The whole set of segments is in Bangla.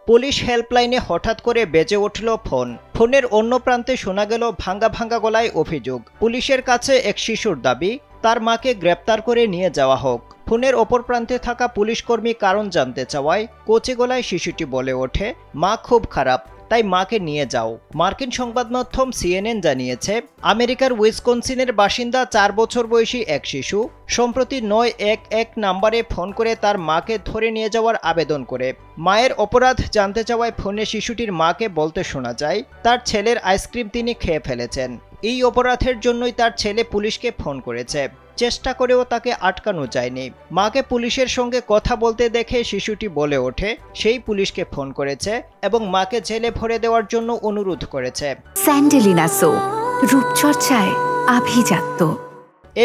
পুলিশ হেল্পলাইনে হঠাৎ করে বেজে উঠল ফোন। ফোনের অন্য প্রান্তে শোনা গেল ভাঙ্গা ভাঙ্গা গলায় অভিযোগ। পুলিশের কাছে এক শিশুর দাবি, তার মাকে গ্রেপ্তার করে নিয়ে যাওয়া হোক। ফোনের অপর প্রান্তে থাকা পুলিশকর্মী কারণ জানতে চাওয়ায় কচি গলায় শিশুটি বলে ওঠে, মা খুব খারাপ, তাই মাকে নিয়ে যাও। মার্কিন সংবাদ মাধ্যম CNN জানিয়েছে, আমেরিকার উইসকনসিনের বাসিন্দা 4 বছর বয়সী এক শিশু সম্প্রতি 911 নম্বরে ফোন করে তার মাকে ধরে নিয়ে যাওয়ার আবেদন করে। মায়ের অপরাধ জানতে চাওয়ায় ফোনে শিশুটির মাকে বলতে শোনা যায়, তার ছেলের আইসক্রিম তিনি খেয়ে ফেলেছেন। এই অপরাধের জন্যই তার ছেলে পুলিশকে ফোন করেছে। চেষ্টা করেও তাকে আটকানো যায়নি। মাকে পুলিশের সঙ্গে কথা বলতে দেখে শিশুটি বলে ওঠে সেই পুলিশকে ফোন করেছে এবং মাকে জেলে ভরে দেওয়ার জন্য অনুরোধ করেছে। স্যান্ডেলিনা সো, রূপচর্চায় আভিজাত্য।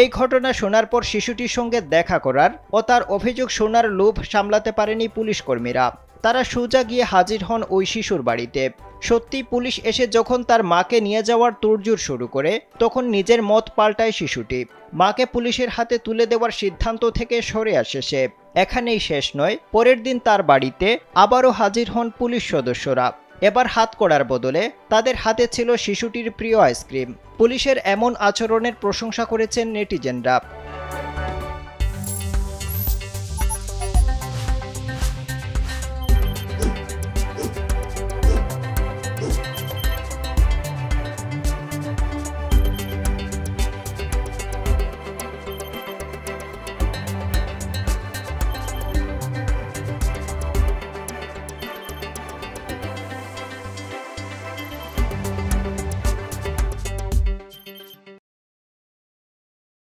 এই ঘটনা শোনার পর শিশুটির সঙ্গে দেখা করার ও তার অভিযোগ শোনার লোভ সামলাতে পারেনি পুলিশ কর্মীরা। তারা সোজা গিয়ে হাজির হন ওই শিশুর বাড়িতে। সত্যি পুলিশ এসে যখন তার মাকে নিয়ে যাওয়ার তোড়জোড় শুরু করে, তখন নিজের মত পাল্টায় শিশুটি। মাকে পুলিশের হাতে তুলে দেওয়ার সিদ্ধান্ত থেকে সরে আসে সে। এখানেই শেষ নয়, পরের দিন তার বাড়িতে আবারও হাজির হন পুলিশ সদস্যরা। এবার হাতকড়ার বদলে তাদের হাতে ছিল শিশুটির প্রিয় আইসক্রিম। পুলিশের এমন আচরণের প্রশংসা করেছেন নেটিজেনরা।